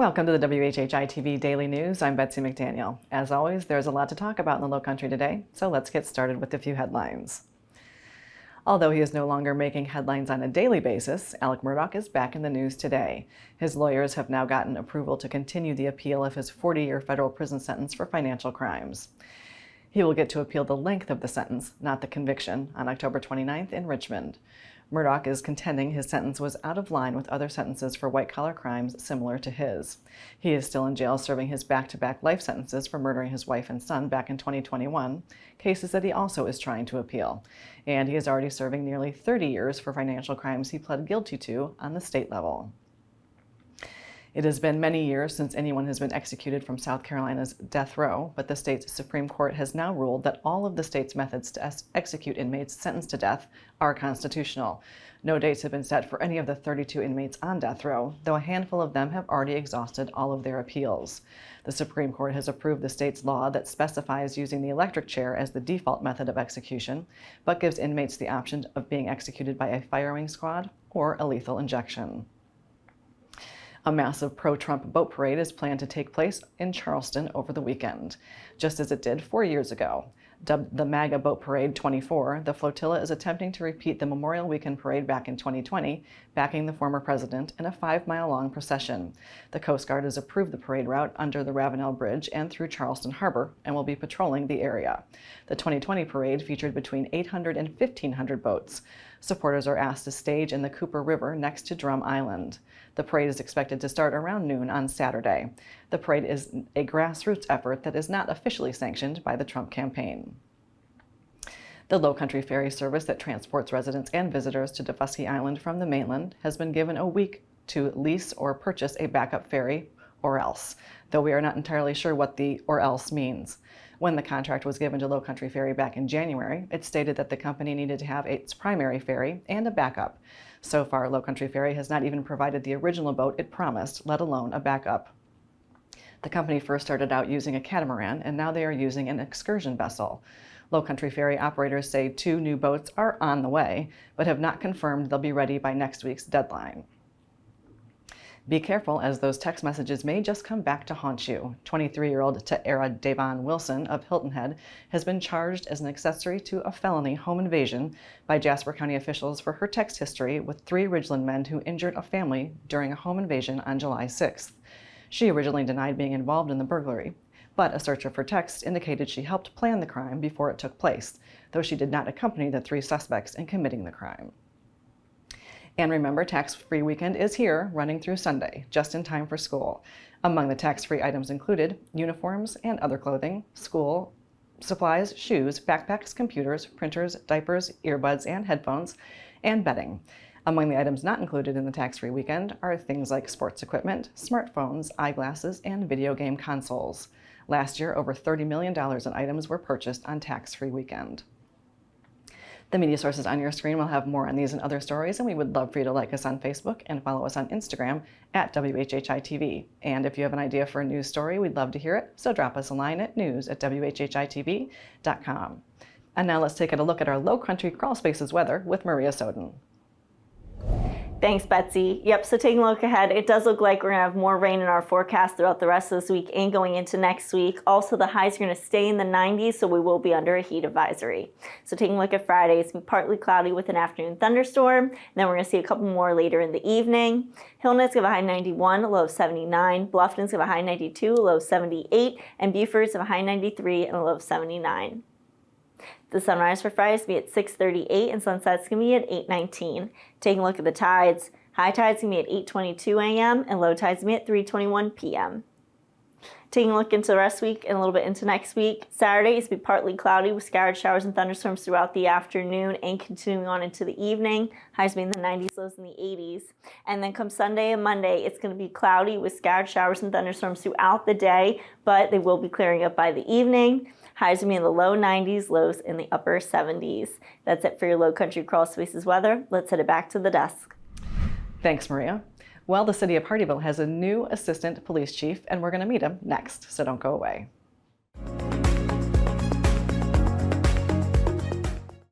Welcome to the WHHI-TV Daily News. I'm Betsy McDaniel. As always, there's a lot to talk about in the Lowcountry today, so let's get started with a few headlines. Although he is no longer making headlines on a daily basis, Alec Murdaugh is back in the news today. His lawyers have now gotten approval to continue the appeal of his 40-year federal prison sentence for financial crimes. He will get to appeal the length of the sentence, not the conviction, on October 29th in Richmond. Murdaugh is contending his sentence was out of line with other sentences for white-collar crimes similar to his. He is still in jail serving his back-to-back life sentences for murdering his wife and son back in 2021, cases that he also is trying to appeal. And he is already serving nearly 30 years for financial crimes he pled guilty to on the state level. It has been many years since anyone has been executed from South Carolina's death row, but the state's Supreme Court has now ruled that all of the state's methods to execute inmates sentenced to death are constitutional. No dates have been set for any of the 32 inmates on death row, though a handful of them have already exhausted all of their appeals. The Supreme Court has approved the state's law that specifies using the electric chair as the default method of execution, but gives inmates the option of being executed by a firing squad or a lethal injection. A massive pro-Trump boat parade is planned to take place in Charleston over the weekend, just as it did 4 years ago. Dubbed the MAGA Boat Parade 24, the Flotilla is attempting to repeat the Memorial Weekend parade back in 2020, backing the former president in a 5-mile-long procession. The Coast Guard has approved the parade route under the Ravenel Bridge and through Charleston Harbor and will be patrolling the area. The 2020 parade featured between 800 and 1,500 boats. Supporters are asked to stage in the Cooper River next to Drum Island. The parade is expected to start around noon on Saturday. The parade is a grassroots effort that is not officially sanctioned by the Trump campaign. The Lowcountry ferry service that transports residents and visitors to Daufuskie Island from the mainland has been given a week to lease or purchase a backup ferry, or else, though we are not entirely sure what the or else means. When the contract was given to Lowcountry Ferry back in January, it stated that the company needed to have its primary ferry and a backup. So far, Lowcountry Ferry has not even provided the original boat it promised, let alone a backup. The company first started out using a catamaran, and now they are using an excursion vessel. Lowcountry Ferry operators say 2 new boats are on the way, but have not confirmed they'll be ready by next week's deadline. Be careful, as those text messages may just come back to haunt you. 23-year-old Ta'era Devon Wilson of Hilton Head has been charged as an accessory to a felony home invasion by Jasper County officials for her text history with 3 Ridgeland men who injured a family during a home invasion on July 6th. She originally denied being involved in the burglary, but a search of her text indicated she helped plan the crime before it took place, though she did not accompany the 3 suspects in committing the crime. And remember, tax-free weekend is here, running through Sunday, just in time for school. Among the tax-free items included uniforms and other clothing, school supplies, shoes, backpacks, computers, printers, diapers, earbuds, and headphones, and bedding. Among the items not included in the tax-free weekend are things like sports equipment, smartphones, eyeglasses, and video game consoles. Last year, over $30 million in items were purchased on tax-free weekend. The media sources on your screen will have more on these and other stories, and we would love for you to like us on Facebook and follow us on Instagram at WHHI-TV. And if you have an idea for a news story, we'd love to hear it, so drop us a line at news@WHHITV.com. And now let's take a look at our Lowcountry Crawl Spaces weather with Maria Soden. Thanks, Betsy. Yep, so taking a look ahead, it does look like we're going to have more rain in our forecast throughout the rest of this week and going into next week. Also, the highs are going to stay in the 90s, so we will be under a heat advisory. So taking a look at Friday, it's going to be partly cloudy with an afternoon thunderstorm. And then we're going to see a couple more later in the evening. Hilton is going to have a high 91, a low of 79. Bluffton is going to have a high 92, a low of 78. And Beaufort is going to have a high 93 and a low of 79. The sunrise for Friday is going to be at 6:38 and sunset's going to be at 8:19. Taking a look at the tides, high tide's going to be at 8:22 a.m. and low tide's going to be at 3:21 p.m. Taking a look into the rest of the week and a little bit into next week, Saturday is going to be partly cloudy with scattered showers and thunderstorms throughout the afternoon and continuing on into the evening. Highs will be in the 90s, lows in the 80s. And then come Sunday and Monday, it's going to be cloudy with scattered showers and thunderstorms throughout the day, but they will be clearing up by the evening. Highs will be in the low 90s, lows in the upper 70s. That's it for your Lowcountry Crawl Spaces weather. Let's head it back to the desk. Thanks, Maria. Well, the city of Hardyville has a new assistant police chief, and we're going to meet him next, so don't go away.